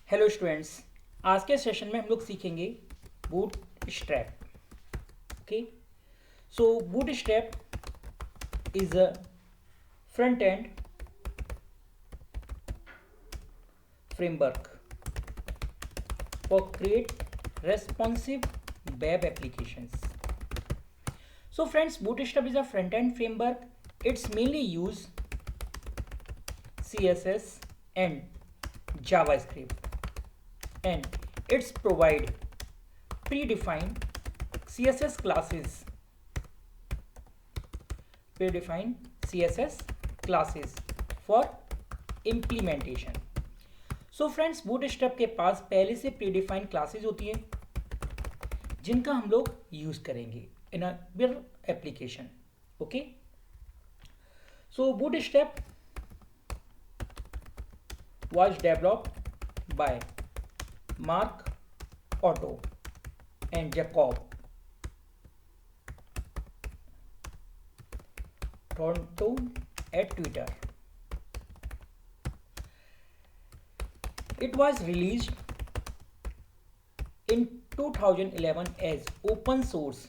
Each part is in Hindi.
हेलो स्टूडेंट्स, आज के सेशन में हम लोग सीखेंगे boot strap. Okay, so boot strap is a front end framework for create responsive web applications. So friends, Bootstrap is a front-end framework. It's mainly use CSS and JavaScript, and it's provide predefined CSS classes, for implementation. So friends, Bootstrap के पास पहले से predefined classes होती है जिनका हम लोग यूज करेंगे in a web application. Okay, so Bootstrap was developed by Mark Otto and Jacob Toronto at Twitter. It was released in 2011 as open source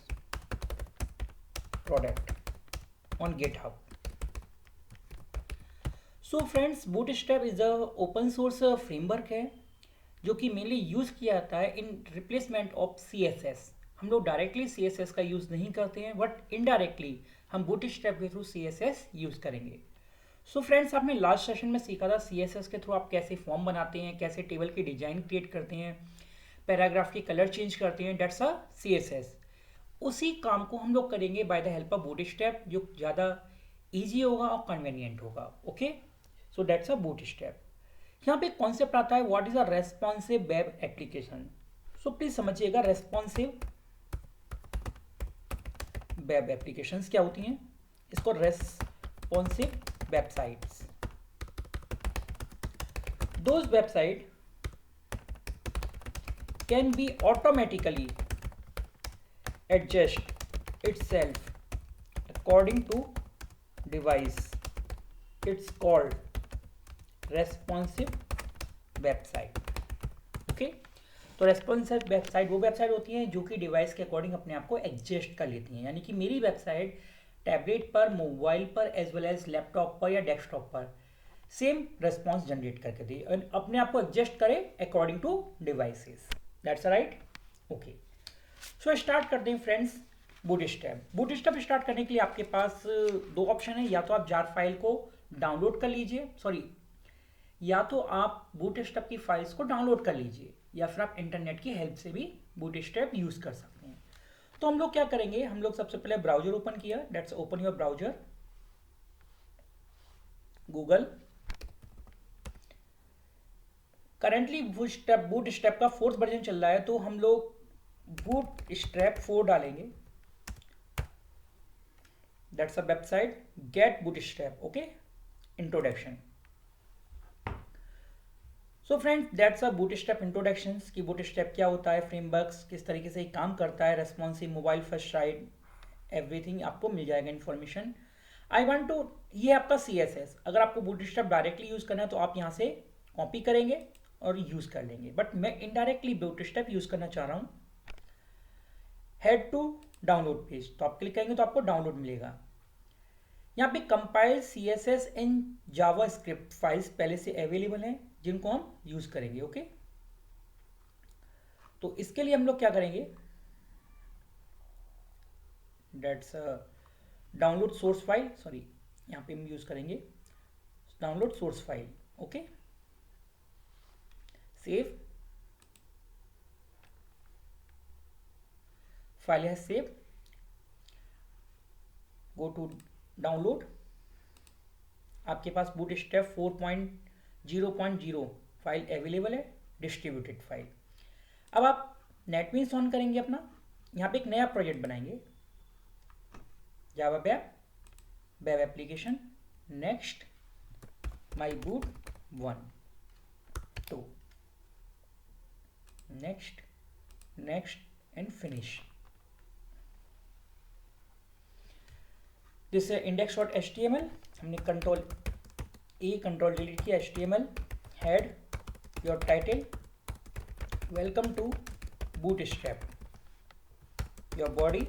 product on GitHub. So friends, Bootstrap is a open source framework है जो कि मेनली यूज़ किया जाता है इन रिप्लेसमेंट ऑफ CSS. हम लोग डायरेक्टली CSS का यूज़ नहीं करते हैं, बट इनडायरेक्टली हम Bootstrap के थ्रू CSS यूज़ करेंगे. सो फ्रेंड्स, आपने लास्ट सेशन में सीखा था CSS के थ्रू आप कैसे फॉर्म बनाते हैं, कैसे टेबल की डिजाइन क्रिएट करते हैं, पैराग्राफ की कलर चेंज करते हैं. डेट्स अ CSS. उसी काम को हम लोग करेंगे by the help of bootstrap, जो ज़्यादा ईजी होगा और कन्वीनियंट होगा. Okay, so that's a bootstrap. यहाँ पे कॉन्सेप्ट आता है what is a responsive web application. So please समझिएगा, रेस्पॉन्सिव वेब एप्लीकेशंस क्या होती हैं. इसको responsive websites, those website can be automatically adjust itself according to device. It's called responsive website. Okay, तो रेस्पॉन्सिव वेबसाइट वो वेबसाइट होती हैं जो कि डिवाइस के अकॉर्डिंग अपने आप को एडजस्ट कर लेती हैं. यानी कि मेरी वेबसाइट टैबलेट पर, मोबाइल पर, एज वेल एज लैपटॉप पर या डेस्कटॉप पर सेम रेस्पॉन्स जनरेट करके दे, अपने आप को एडजस्ट करे according to devices. That's right. Okay, so start करते हैं फ्रेंड्स. बूटस्ट्रैप स्टार्ट करने के लिए आपके पास दो ऑप्शन है. या तो आप जार फाइल को डाउनलोड कर लीजिए, या तो आप बूटस्ट्रैप की फाइल्स को डाउनलोड कर लीजिए, या फिर आप इंटरनेट की हेल्प से भी बूटस्ट्रैप यूज कर सकते हैं. तो हम लोग क्या करेंगे, हम लोग सबसे पहले ब्राउजर ओपन किया. Let's open your browser, Google. Currently bootstrap का 4th वर्जन चल रहा है, तो हम लोग बूटस्ट्रैप 4 डालेंगे. That's a website get Bootstrap. Okay, introduction. So friends, that's a Bootstrap introduction कि बूटस्ट्रैप क्या होता है, फ्रेमवर्क्स किस तरीके से काम करता है, responsive mobile first sight, everything आपको मिल जाएगा इन्फॉर्मेशन. आई वांट टू, ये आपका CSS. अगर आपको बूटस्ट्रैप डायरेक्टली यूज करना है तो आप यहाँ से कॉपी करेंगे और यूज कर लेंगे, बट मैं इनडायरेक्टली बूटस्ट्रैप यूज करना चाह रहा हूँ. हेड टू डाउनलोड पेज, तो आप क्लिक करेंगे तो आपको डाउनलोड मिलेगा. यहाँ पे compile CSS and JavaScript files पहले से अवेलेबल हैं जिनको हम यूज करेंगे. ओके, तो इसके लिए हम लोग क्या करेंगे, डेट्स डाउनलोड सोर्स फाइल. यहाँ पे हम यूज करेंगे download source file. Okay, save file है सेव. Go to download. आपके पास बूटस्ट्रैप 4.0.0 फाइल अवेलेबल है, डिस्ट्रीब्यूटेड फाइल. अब आप नेटबीन्स ऑन करेंगे अपना. यहाँ पे एक नया प्रोजेक्ट बनाएंगे, Java web application. Next my boot 1 2, next and finish. This index.html. हमने कंट्रोल डिलीट किया. HTML head, your title, Welcome to Bootstrap. Your body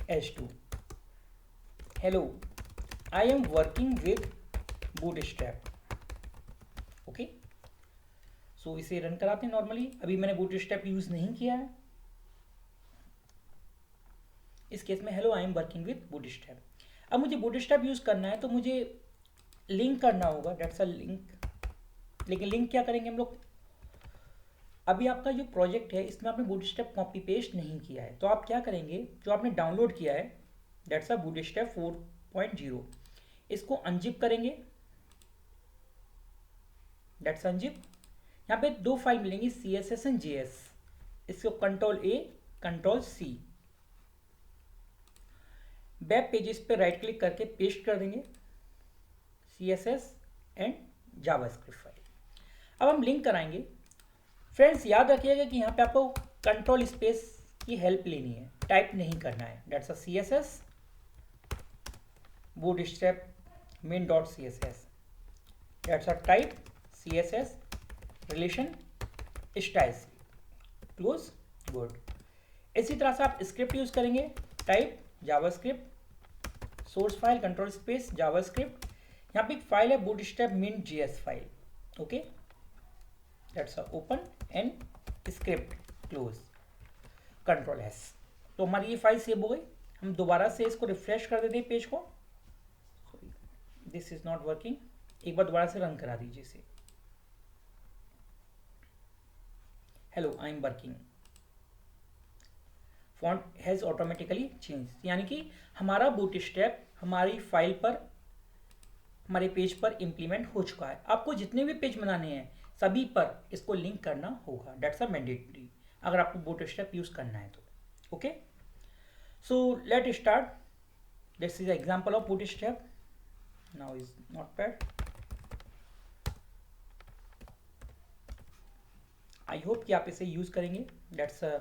H2. Hello, I am working with Bootstrap. Okay, so इसे रन कराते हैं नॉर्मली. अभी मैंने Bootstrap यूज नहीं किया है. इस केस में hello I am working with Bootstrap. अब मुझे Bootstrap यूज करना है तो मुझे लिंक करना होगा. Dates a link. लेकिन लिंक क्या करेंगे हम लोग? अभी आपका जो प्रोजेक्ट है इसमें आपने Bootstrap कॉपी पेस्ट नहीं किया है, तो आप क्या करेंगे, जो आपने डाउनलोड किया है डेट्स अ Bootstrap 4.0, इसको अनजिप करेंगे. That's unzip. यहाँ पे दो फाइल मिलेंगी CSS एंड JS. इसको Ctrl+A Ctrl+C. वेब पेजेस पे राइट क्लिक करके पेस्ट कर देंगे CSS एंड जावास्क्रिप्ट फाइल. अब हम लिंक कराएंगे. फ्रेंड्स याद रखिएगा कि यहाँ पे आपको कंट्रोल स्पेस की हेल्प लेनी है, टाइप नहीं करना है. Dates a CSS bootstrap main.css. Dates a type CSS relation styles close good. इसी तरह से आप स्क्रिप्ट यूज करेंगे. Type JavaScript source file control space JavaScript. यहाँ पे एक फाइल है bootstrap min.js file. Okay, that's a open and script close Ctrl+S. तो हमारी ये फाइल सेव हो गई. हम दोबारा से इसको रिफ्रेश कर देते हैं पेज को. This is not working. एक बार दोबारा से रन करा दीजिए इसे. Hello I am working. Font has automatically change, यानी कि हमारा बूटस्ट्रैप हमारी फाइल पर, हमारे पेज पर इम्प्लीमेंट हो चुका है. आपको जितने भी पेज बनाने हैं सभी पर इसको लिंक करना होगा. डेट्स अ मैंडेटरी अगर आपको बूटस्ट्रैप यूज करना है तो. Okay, so let start. This is example of bootstrap. Now is notepad. I hope कि आप इसे यूज करेंगे. Dates a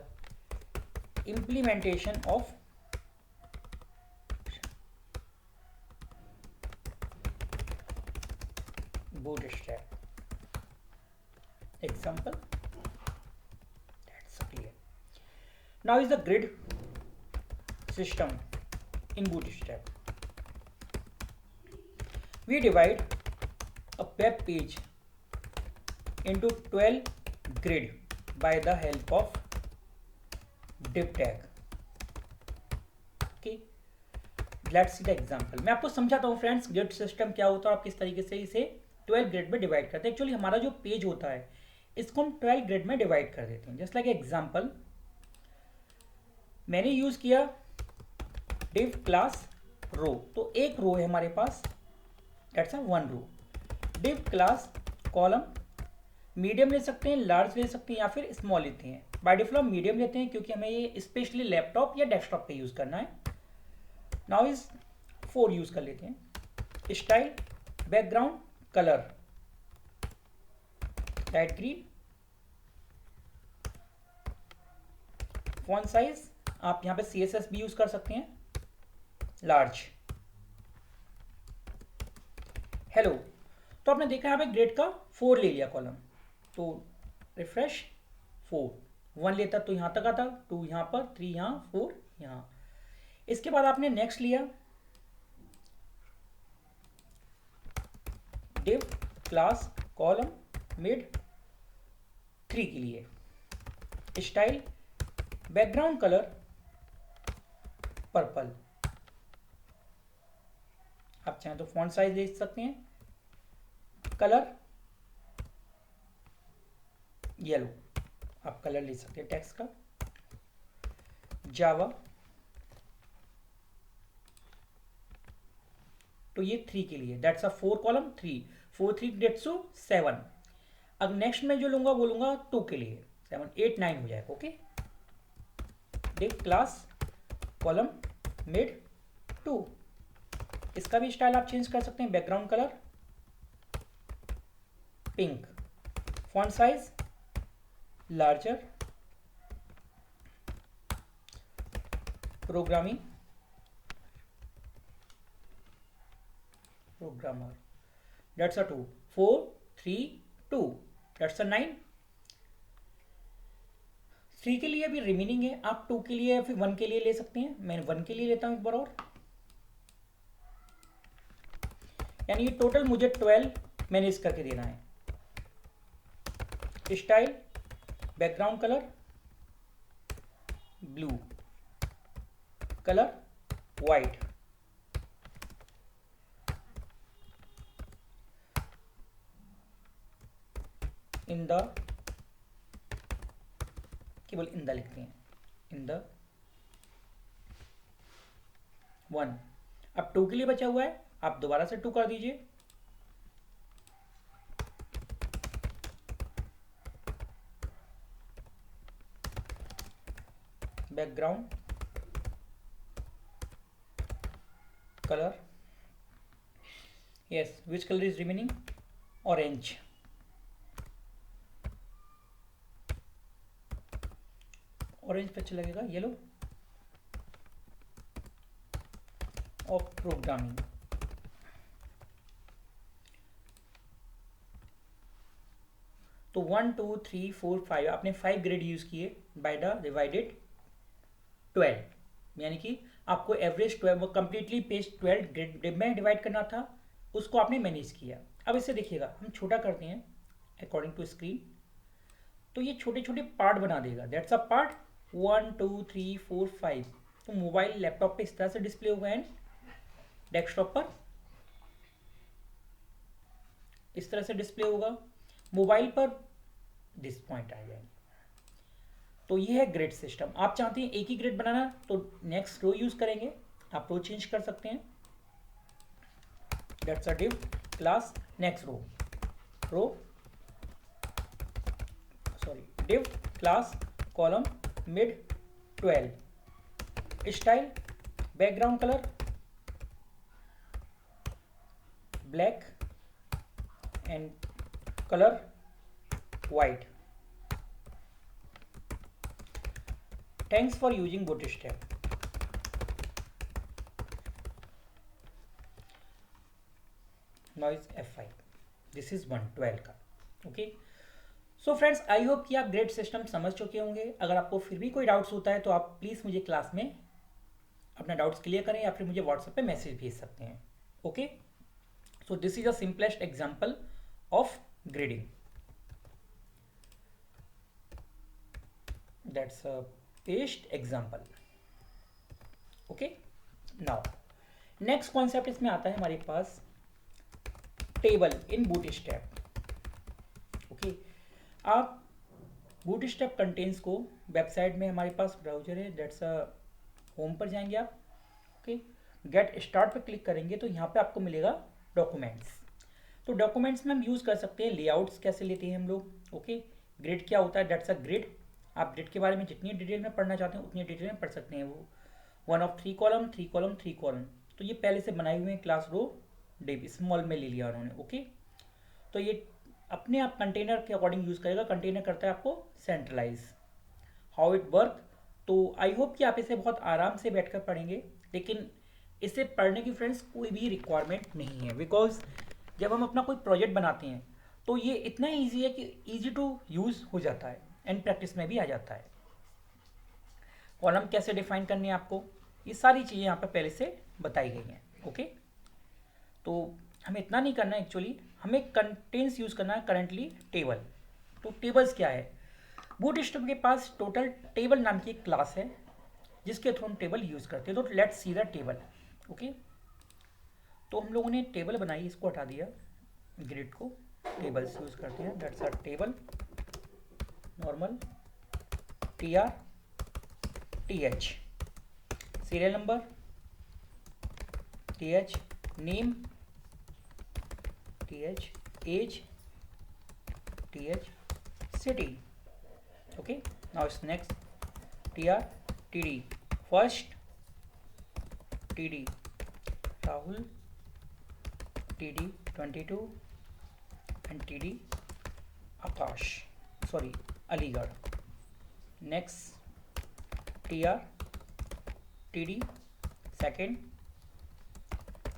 implementation of bootstrap example. That's clear. Now is the grid system in bootstrap. We divide a web page into 12 grid by the help of div tag. Okay, let's see the example. मैं आपको समझाता हूँ फ्रेंड्स ग्रिड सिस्टम क्या होता है, आप किस तरीके से इसे 12 ग्रिड में डिवाइड करते हैं. एक्चुअली हमारा जो पेज होता है इसको हम 12 ग्रिड में डिवाइड कर देते हैं. जस्ट लाइक एग्जांपल मैंने यूज किया div क्लास रो. तो एक रो है हमारे पास, that's a one row. div class column, medium ले सकते हैं, लार्ज ले सकते हैं या फिर स्मॉल लेते हैं. बाय डिफॉल्ट मीडियम लेते हैं क्योंकि हमें ये स्पेशली लैपटॉप या डेस्कटॉप पे यूज करना है. नाउ इज 4 यूज कर लेते हैं. Style background colour light green. Font size आप यहाँ पे CSS भी यूज कर सकते हैं, लार्ज. हेलो, तो आपने देखा यहाँ पे ग्रेड का 4 ले लिया कॉलम. तो रिफ्रेश 4 1 लेता तो यहाँ तक आता, 2 यहाँ पर, 3 यहाँ, 4 यहाँ. इसके बाद आपने नेक्स्ट लिया div क्लास कॉलम मिड 3 के लिए. Style background colour purple. आप चाहें तो फॉन्ट साइज ले सकते हैं. कलर येलो, आप कलर ले सकते हैं टेक्स्ट का. जावा, तो ये 3 के लिए, दैट्स अ 4 कॉलम 3 4 3 डेट्स 7. अब नेक्स्ट में जो लूंगा वो लूंगा 2 के लिए, 7 8 9 हो जाएगा. Okay, div class column mid 2. इसका भी स्टाइल आप चेंज कर सकते हैं. Background colour pink. Font size larger. Programming programmer, that's a 2 4 3 2, that's a 9. 3 के लिए अभी रिमेनिंग है, आप 2 के लिए या फिर 1 के लिए ले सकते हैं। मैं 1 के लिए लेता हूँ एक बार और, यानी ये टोटल मुझे 12 मैनेज करके देना है। Style, background colour blue, colour white, in the, केवल इन द लिखते हैं, इन द 1। अब 2 के लिए बचा हुआ है, आप दोबारा से 2 कर दीजिए। Background colour, yes, which colour is remaining? Orange. Orange पे अच्छा लगेगा, येलो ऑफ प्रोग्रामिंग। तो 1 2 3 4 5 आपने 5 ग्रेड यूज किए बाय द डिवाइडेड 12, यानी कि आपको एवरेज 12 कंप्लीटली पेज 12 ग्रेड में डिवाइड करना था, उसको आपने मैनेज किया। अब इसे देखिएगा, हम छोटा करते हैं अकॉर्डिंग टू स्क्रीन, तो ये छोटे छोटे पार्ट बना देगा। That's a part 1 2 3 4 5। तो मोबाइल लैपटॉप पे इस तरह से डिस्प्ले होगा एंड डेस्कटॉप पर इस तरह से डिस्प्ले होगा, मोबाइल पर दिस पॉइंट आ जाएंगे। तो ये है ग्रिड सिस्टम। आप चाहते हैं एक ही ग्रिड बनाना, तो नेक्स्ट रो यूज करेंगे, आप रो चेंज कर सकते हैं। That's a div class next row, row sorry div class column mid 12। Style, background colour black and colour white. Thanks for using Bootstrap. Now is F5. This is 112 का। Okay, so friends, I hope कि आप ग्रेड सिस्टम समझ चुके होंगे। अगर आपको फिर भी कोई डाउट्स होता है तो आप प्लीज़ मुझे क्लास में अपना डाउट्स क्लियर करें या फिर मुझे व्हाट्सएप पे मैसेज भेज सकते हैं। Okay, so this is a simplest example of grading. That's a paste example. Okay, now next concept इसमें आता है हमारे पास टेबल इन बूटस्ट्रैप। ओके, आप बूटस्ट्रैप कंटेंट्स को वेबसाइट में हमारे पास ब्राउजर है, दैट्स अ होम पर जाएंगे आप। ओके, गेट स्टार्ट पर क्लिक करेंगे तो यहाँ पे आपको मिलेगा डॉक्यूमेंट्स। तो डॉक्यूमेंट्स में हम यूज़ कर सकते हैं लेआउट्स कैसे लेते हैं हम लोग। ओके, ग्रिड क्या होता है, दैट्स अ ग्रिड। आप ग्रिड के बारे में जितनी डिटेल में पढ़ना चाहते हैं उतनी डिटेल में पढ़ सकते हैं। वो 1 ऑफ 3 कॉलम 3 कॉलम 3 कॉलम, तो ये पहले से बनाए हुए हैं, क्लास रो डिव स्मॉल में ले लिया उन्होंने। ओके, तो ये अपने आप कंटेनर के अकॉर्डिंग यूज़ करेगा। कंटेनर करता है आपको सेंट्रलाइज। हाउ इट वर्क, तो आई होप कि आप इसे बहुत आराम से बैठकर पढ़ेंगे, लेकिन इसे पढ़ने की फ्रेंड्स कोई भी रिक्वायरमेंट नहीं है, बिकॉज जब हम अपना कोई प्रोजेक्ट बनाते हैं तो ये इतना ईजी है कि ईजी टू यूज़ हो जाता है एंड प्रैक्टिस में भी आ जाता है। कॉलम कैसे डिफाइन करने हैं आपको, ये सारी चीज़ें यहाँ पर पहले से बताई गई हैं। ओके, तो हमें इतना नहीं करना है, एक्चुअली हमें कंटेंट्स यूज़ करना है करंटली टेबल। तो टेबल्स क्या है, बूटस्ट्रैप के पास टोटल टेबल नाम की एक क्लास है जिसके थ्रू हम टेबल यूज़ करते हैं। तो let's see the table. Okay, तो हम लोगों ने टेबल बनाई, इसको हटा दिया, ग्रिड को टेबल्स यूज़ करते हैं। That's are table normal TR TH, serial number TH, name TH, age TH, city. Okay, now it's next TR TD, first TD Rahul, TD 22 and TD Akash, sorry Aligarh. Next TR TD second,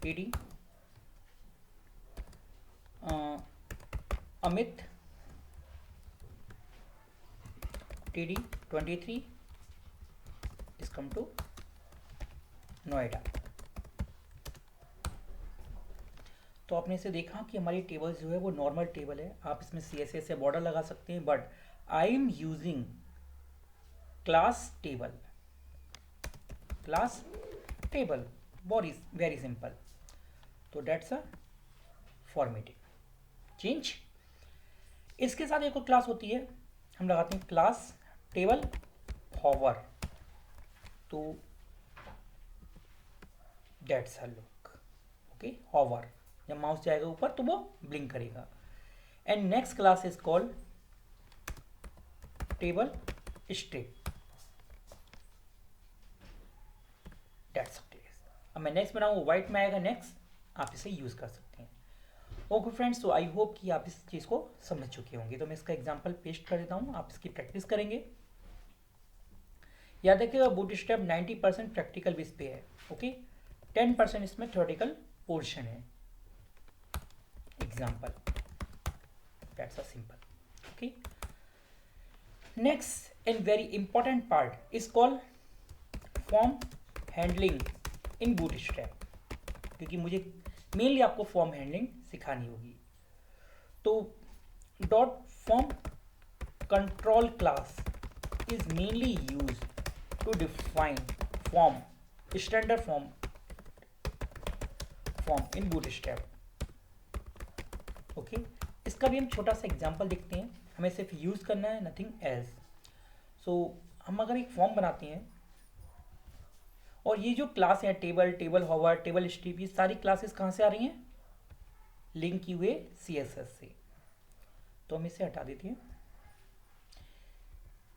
TD Amit, TD23 is come to Noida. तो आपने इसे देखा कि हमारी टेबल जो है वो नॉर्मल टेबल है, आप इसमें CSS से बॉर्डर लगा सकते हैं, but I am using class table, class table, very simple. तो डेट्स अ फॉर्मेटिंग चेंज। इसके साथ एक और क्लास होती है, हम लगाते हैं क्लास टेबल हॉवर, तो dates a look. Okay, hover, जब माउस जाएगा ऊपर तो वो ब्लिंक करेगा। And next class is called table strip, dates a class. अब मैं नेक्स्ट बनाऊँ, व्हाइट में आएगा नेक्स्ट, आप इसे यूज कर सकते हैं। ओके फ्रेंड्स, तो आई होप कि आप इस चीज़ को समझ चुके होंगे। तो मैं इसका एग्जांपल पेस्ट कर देता हूँ, आप इसकी प्रैक्टिस करेंगे। याद रखिएगा बूटस्ट्रैप 90% प्रैक्टिकल बेस पे है, ओके, 10% इसमें थ्योरेटिकल पोर्शन है। Example, that's a simple, okay. Next and very important part is called form handling in bootstrap, क्योंकि मुझे मेनली आपको फॉर्म हैंडलिंग सिखानी होगी। तो dot form control class is mainly used to define standard form in bootstrap, okay. इसका भी हम छोटा सा एग्जांपल देखते हैं, हमें सिर्फ यूज करना है, नथिंग एल्स। सो हम अगर एक फॉर्म बनाते हैं, और ये जो क्लास है table, table hover, table strip, ये सारी क्लासेस कहाँ से आ रही हैं? लिंक किए हुए CSS से। तो हम इसे हटा देते हैं,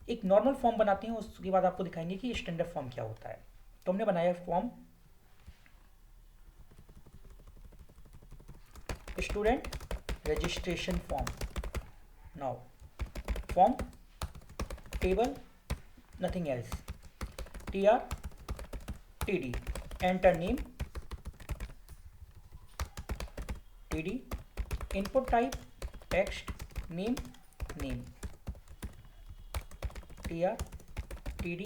एक नॉर्मल फॉर्म बनाते हैं, उसके बाद आपको दिखाएंगे कि स्टैंडर्ड फॉर्म क्या होता है। तो हमने बनाया form student registration form. Now form table, nothing else, TR/TD, enter name TD, input type text, name TR/TD,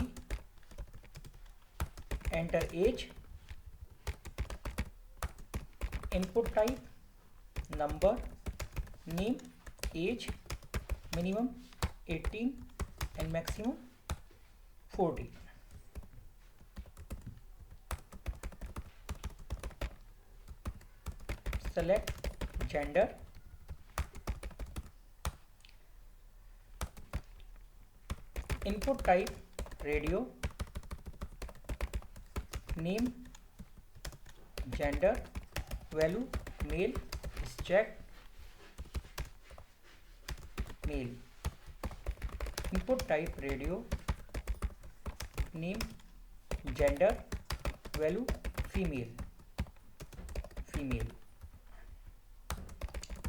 enter age, input type number, name, age, minimum 18 and maximum 40. Select gender, input type radio, name, gender, value male is checked, male, input type radio, name, gender, value female,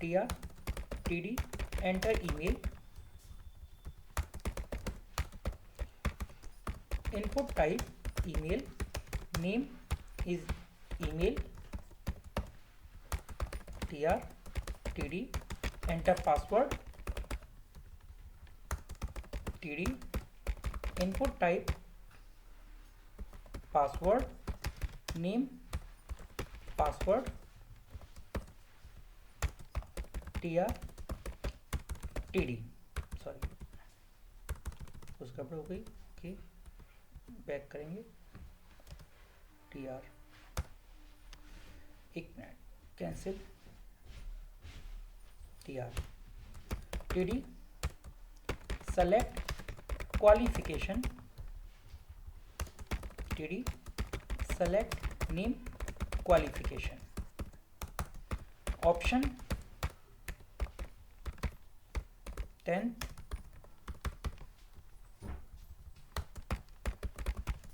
TR/TD, enter email, input type email, name is email, TR/TD, enter password, TD, input type password, name, password, TR/TD, sorry कुछ गड़बड़ हो गई, ओके, बैक करेंगे, TR, एक minute, cancel, TR/TD, select qualification, TD, select name qualification, option 10th,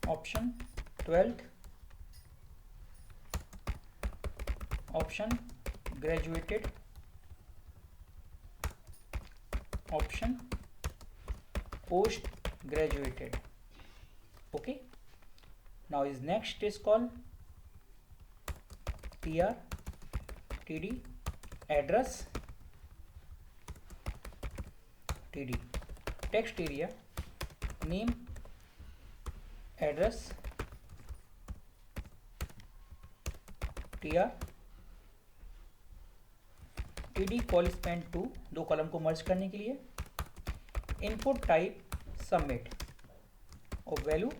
option 12th, option graduated, option post graduated, okay. Now is next is called TR/TD, address, TD, text area, name address tr td call span two, दो कॉलम को मर्ज करने के लिए, इनपुट टाइप सबमिट और value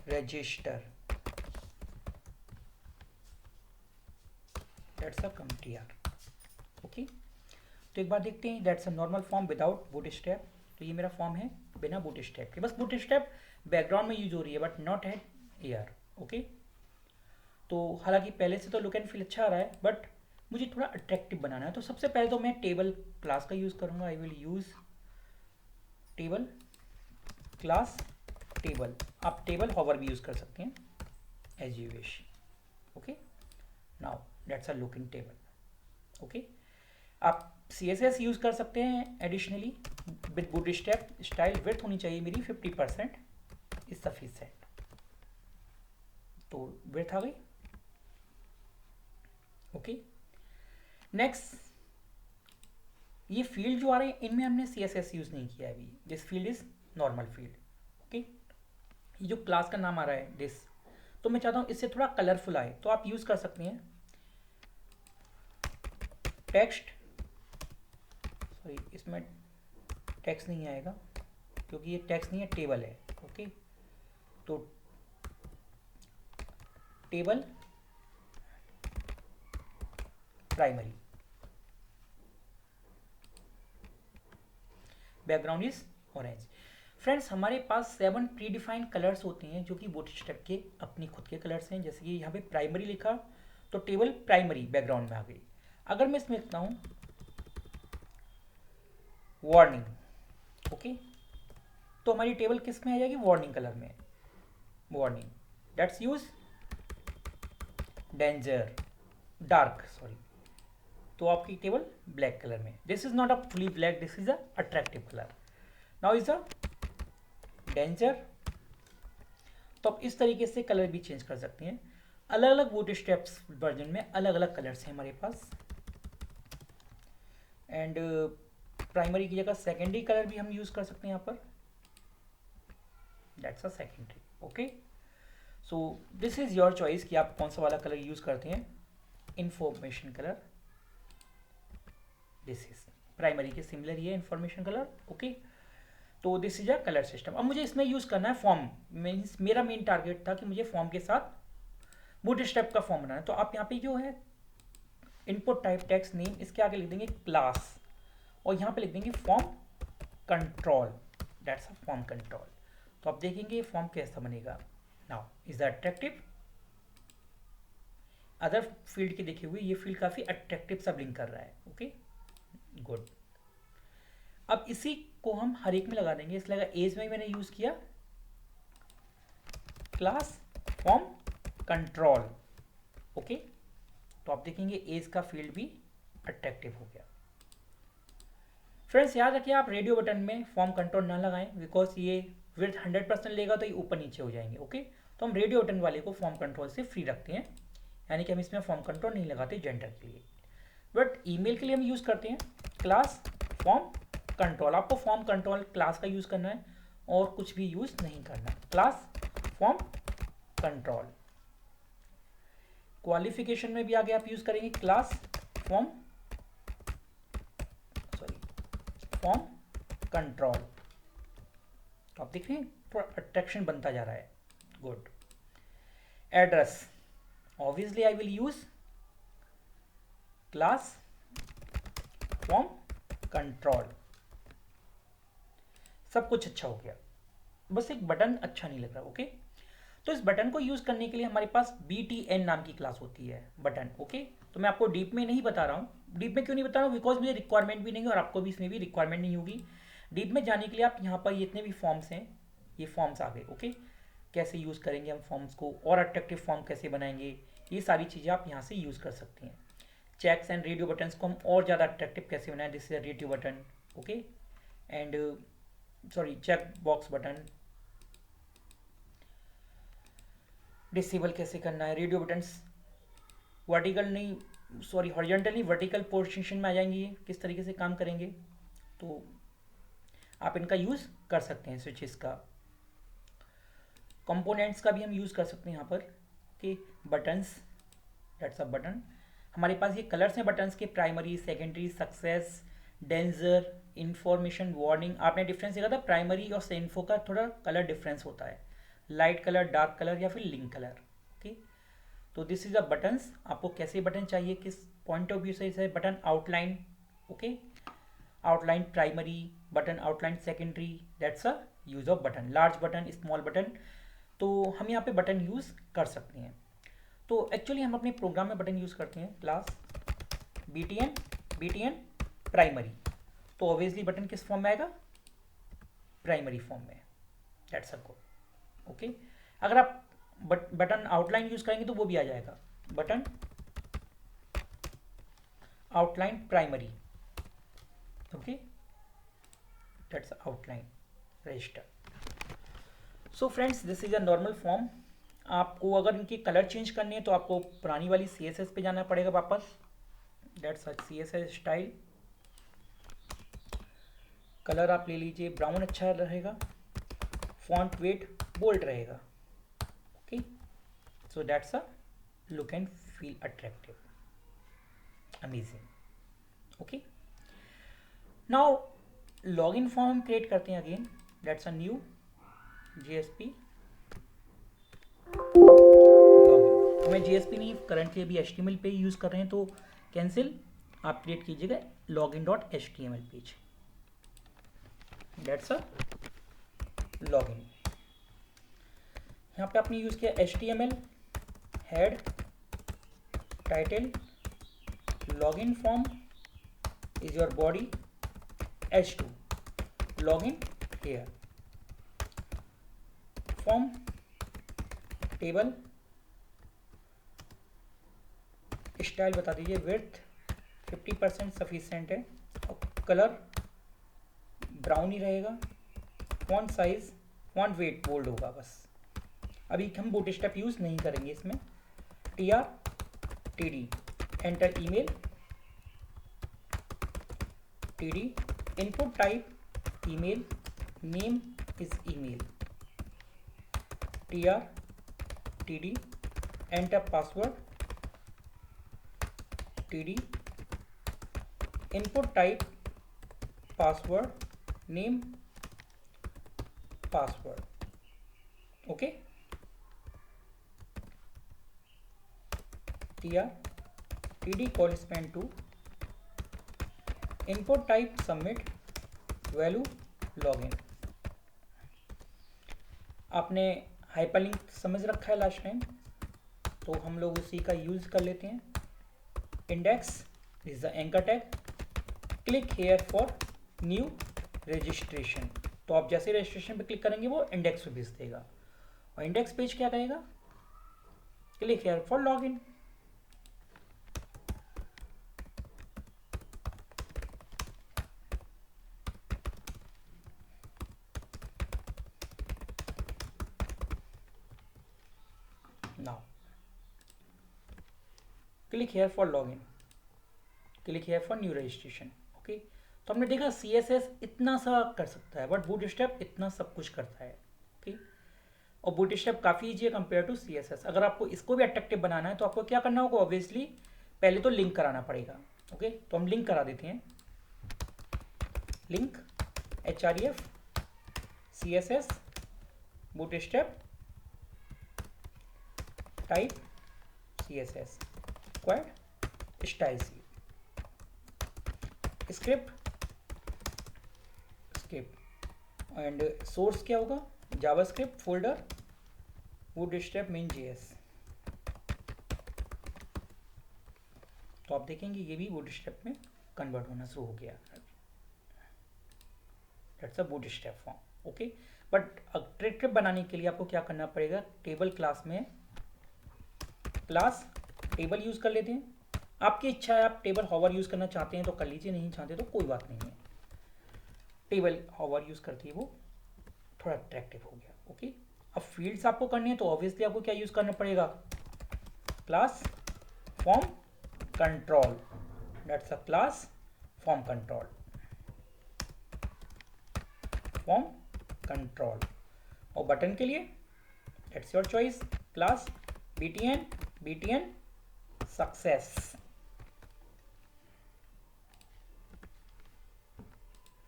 register, that's a tr। Okay, तो एक बार देखते हैं, that's a normal form without Bootstrap. तो ये मेरा फॉर्म है बिना बूटस्ट्रैप के, बस बूटस्ट्रैप बैकग्राउंड में यूज हो रही है but not at air. Okay, तो हालांकि पहले से तो लुक एंड फील अच्छा आ रहा है बट मुझे थोड़ा अट्रैक्टिव बनाना है। तो सबसे पहले तो मैं टेबल क्लास का यूज़ करूँगा। I will use table class table. आप टेबल हॉवर भी यूज़ कर सकते हैं as you wish. Okay, now that's a looking table. Okay, आप CSS यूज़ कर सकते हैं additionally with Bootstrap. Style width होनी चाहिए मेरी 50% इज सफिशिएंट। तो विड्थ आ गई। ओके, नेक्स्ट, ये फील्ड जो आ रहे हैं इनमें हमने CSS यूज़ नहीं किया अभी। This field is normal field. Okay, ये जो क्लास का नाम आ रहा है दिस, तो मैं चाहता हूँ इससे थोड़ा कलरफुल आए, तो आप यूज़ कर सकते हैं टेक्स्ट। सॉरी, इसमें टेक्स्ट नहीं आएगा क्योंकि ये टेक्स्ट नहीं है, टेबल है। ओके, तो table primary, background is orange. Friends, हमारे पास 7 प्री डिफाइंड कलर्स होते हैं जो कि बूटस्ट्रैप के अपने खुद के कलर्स हैं। जैसे कि यहाँ पे प्राइमरी लिखा तो टेबल प्राइमरी बैकग्राउंड में आ गई। अगर मैं इसमें लिखता हूँ वार्निंग, ओके, तो हमारी टेबल किस में आ जाएगी? वार्निंग कलर में। Warning, that's use danger dark, sorry, तो आपकी टेबल ब्लैक कलर में। This is not a fully black, this is a attractive colour. Now is a danger. तो आप इस तरीके से कलर भी चेंज कर सकते हैं। अलग अलग बूटस्ट्रैप्स वर्जन में अलग अलग कलर्स हैं हमारे पास। एंड प्राइमरी की जगह सेकेंडरी कलर भी हम यूज कर सकते हैं यहाँ पर, that's a secondary. Okay, so this is your choice कि आप कौन सा वाला कलर यूज करते हैं। Information colour, this is primary के सिमिलर ही है इंफॉर्मेशन कलर। ओके, तो this is a colour system. अब मुझे इसमें यूज करना है फॉर्म। मीन्स मेरा मेन टारगेट था कि मुझे फॉर्म के साथ बूटस्ट्रैप का फॉर्म बनाना है। तो आप यहाँ पे जो है इनपुट टाइप टेक्स्ट नेम, इसके आगे लिख देंगे क्लास और यहाँ पे लिख देंगे form control, that's a form control. तो आप देखेंगे फॉर्म कैसा बनेगा। Now is the attractive. Other field के देखे हुए ये फील्ड काफी अट्रैक्टिव सा ब्लिंक कर रहा है। Okay, good. अब इसी को हम हर एक में लगा देंगे, इसलिए एज में मैंने यूज किया क्लास फॉर्म कंट्रोल। ओके, तो आप देखेंगे एज का फील्ड भी अट्रैक्टिव हो गया। फ्रेंड्स, याद रखिए आप रेडियो बटन में फॉर्म कंट्रोल ना लगाएं, बिकॉज ये विड्थ 100% लेगा तो ये ऊपर नीचे हो जाएंगे। ओके, तो हम रेडियो बटन वाले को फॉर्म कंट्रोल से फ्री रखते हैं, यानी कि हम इसमें फॉर्म कंट्रोल नहीं लगाते जेंडर के लिए। बट ईमेल के लिए हम यूज़ करते हैं क्लास फॉर्म कंट्रोल। आपको फॉर्म कंट्रोल क्लास का यूज़ करना है और कुछ भी यूज़ नहीं करना। Class form control. क्वालिफिकेशन में भी आगे आप यूज़ करेंगे क्लास फॉर्म फॉर्म कंट्रोल। तो आप देख रहे हैं थोड़ा अट्रैक्शन बनता जा रहा है। Good. Address, obviously I will use class form control. सब कुछ अच्छा हो गया, बस एक बटन अच्छा नहीं लग रहा। ओके, तो इस बटन को यूज करने के लिए हमारे पास BTN नाम की क्लास होती है, बटन। ओके, तो मैं आपको डीप में नहीं बता रहा हूँ। डीप में क्यों नहीं बता रहा हूँ? बिकॉज मुझे रिक्वायरमेंट भी नहीं है और आपको भी इसमें भी रिक्वायरमेंट नहीं होगी। डीप में जाने के लिए आप यहाँ पर जितने भी फॉर्म्स हैं, ये फॉर्म्स आ गए। ओके, कैसे यूज़ करेंगे हम फॉर्म्स को और अट्रैक्टिव फॉर्म कैसे बनाएंगे, ये सारी चीज़ें आप यहाँ से यूज़ कर सकते हैं। चेक्स एंड रेडियो बटन्स को हम और ज़्यादा अट्रैक्टिव कैसे बनाएं, this is radio button. Okay, and sorry check box button disable कैसे करना है। रेडियो बटन्स वर्टिकल नहीं, सॉरी हॉरिजॉन्टली वर्टिकल पोजीशन में आ जाएंगे, ये किस तरीके से काम करेंगे, तो आप इनका यूज़ कर सकते हैं स्विचेस का। कंपोनेंट्स का भी हम यूज़ कर सकते हैं यहाँ पर कि बटन्स, दैट्स अ बटन। हमारे पास ये कलर्स हैं बटन्स के, primary, secondary, success, danger, information, warning. आपने डिफरेंस देखा था प्राइमरी और सेइंफो का, थोड़ा कलर डिफरेंस होता है, लाइट कलर, डार्क कलर या फिर लिंक कलर। ओके, तो दिस इज अ बटन्स। आपको कैसे बटन चाहिए, किस पॉइंट ऑफ व्यू से इसे button outline, okay, outline primary, button outline secondary, that's a use off button. Large button, small button, तो हम यहाँ पे बटन यूज़ कर सकते हैं। तो एक्चुअली हम अपने प्रोग्राम में बटन यूज़ करते हैं, क्लास btn प्राइमरी, तो ऑब्वियसली बटन किस फॉर्म में आएगा, प्राइमरी फॉर्म में, दैट्स अ गुड। ओके, अगर आप बटन आउटलाइन यूज़ करेंगे तो वो भी आ जाएगा, button outline primary, okay, that's outline register. So friends, this is a normal form. आपको अगर इनकी कलर चेंज करनी है तो आपको पुरानी वाली CSS पे जाना पड़ेगा वापस, that's a CSS style. Colour आप ले लीजिए, ब्राउन अच्छा रहेगा, फॉन्ट वेट बोल्ड रहेगा, okay, so that's a look and feel attractive, amazing. Okay, now login form हम क्रिएट करते हैं again, that's a new JSP login. हमें JSP नहीं, करंटली अभी HTML पे यूज़ कर रहे हैं, तो कैंसिल, आप क्रिएट कीजिएगा login.html page, that's a login. यहाँ पे आपने यूज़ किया HTML, head, title, login form is your body, H2, login here, form, table, style बता दीजिए, विड्थ 50% सफिशिएंट है, और कलर ब्राउन ही रहेगा, font size, font weight bold होगा बस। अभी हम बूटस्ट्रैप यूज़ नहीं करेंगे इसमें। TR/TD, enter email, TD, input type email, name is email, TR/TD, enter password, TD, input type password, name password, okay, TR/TD correspond to input type submit, value login। आपने हाइपरलिंक समझ रखा है लास्ट टाइम, तो हम लोग उसी का यूज कर लेते हैं। Index is the anchor tag, click here for new registration, तो आप जैसे रजिस्ट्रेशन पे क्लिक करेंगे वो इंडेक्स पे भेज देगा, और इंडेक्स पेज क्या कहेगा, click here for login. Now click here for login, click here for new registration, okay. तो हमने देखा CSS इतना सा कर सकता है, बट बूटस्ट्रैप इतना सब कुछ करता है, ओके। और बूटस्ट्रैप काफ़ी ईजी है कंपेयर टू CSS। अगर आपको इसको भी अट्रैक्टिव बनाना है तो आपको क्या करना होगा, ऑब्वियसली पहले तो लिंक कराना पड़ेगा, ओके। तो हम लिंक करा देते हैं, link href CSS Bootstrap type CSS क्वाड स्टाइल सी स्क्रिप्ट एंड सोर्स क्या होगा, JavaScript folder Bootstrap main JS। तो आप देखेंगे ये भी बूटस्ट्रैप में कन्वर्ट होना शुरू हो गया, that's a bootstrap form, okay. But attractive बनाने के लिए आपको क्या करना पड़ेगा, टेबल क्लास में क्लास टेबल यूज़ कर लेते हैं। आपकी इच्छा है, आप टेबल हॉवर यूज़ करना चाहते हैं तो कर लीजिए, नहीं चाहते तो कोई बात नहीं है। टेबल हॉवर यूज़ करके वो थोड़ा अट्रैक्टिव हो गया, ओके। अब फील्ड्स आपको करनी है तो ऑब्वियसली आपको क्या यूज़ करना पड़ेगा, class form control, that's a class form control, form control. और बटन के लिए that's your choice. Class btn success.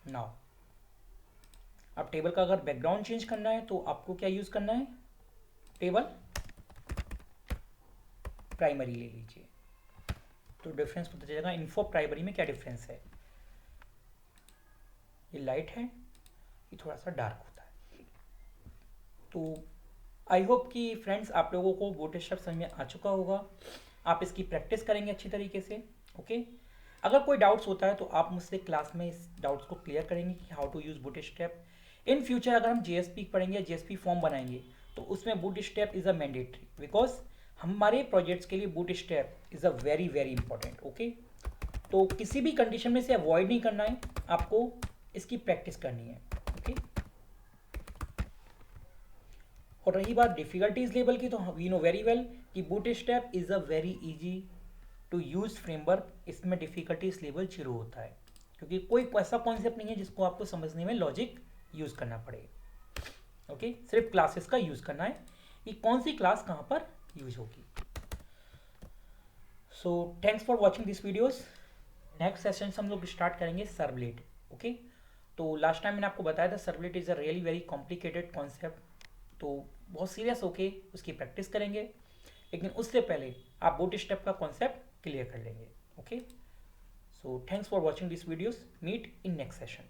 Now अब टेबल का अगर बैकग्राउंड चेंज करना है तो आपको क्या यूज करना है, टेबल प्राइमरी ले लीजिए तो डिफरेंस पता चलेगा. इन्फो प्राइमरी में क्या डिफरेंस है, ये लाइट है, ये थोड़ा सा डार्क होता है. तो आई होप कि फ्रेंड्स आप लोगों को बूटस्ट्रैप समझ में आ चुका होगा. आप इसकी प्रैक्टिस करेंगे अच्छी तरीके से. ओके अगर कोई डाउट्स होता है तो आप मुझसे क्लास में इस डाउट्स को क्लियर करेंगे कि how to use Bootstrap. In future अगर हम JSP पढ़ेंगे, JSP फॉर्म बनाएंगे तो उसमें Bootstrap is a mandatory, because हमारे प्रोजेक्ट्स के लिए Bootstrap is a very very important. Okay तो किसी भी कंडीशन में से अवॉइड नहीं करना है, आपको इसकी प्रैक्टिस करनी है. ओके और रही बात डिफिकल्टीज लेवल की, तो वी नो वेरी वेल कि Bootstrap is a very easy to use framework. इसमें डिफिकल्टीज लेवल 0 होता है क्योंकि कोई ऐसा कॉन्सेप्ट नहीं है जिसको आपको समझने में लॉजिक यूज़ करना पड़े. ओके सिर्फ क्लासेस का यूज़ करना है कि कौन सी क्लास कहाँ पर यूज होगी. सो thanks for watching this videos. Next session से हम लोग स्टार्ट करेंगे सर्वलेट. ओके तो लास्ट टाइम मैंने आपको बताया था servlet is a really very complicated concept. तो बहुत सीरियस होके उसकी प्रैक्टिस करेंगे, लेकिन उससे पहले आप बूटस्ट्रैप का कॉन्सेप्ट क्लियर कर लेंगे. Okay so thanks for watching this videos. Meet in next session.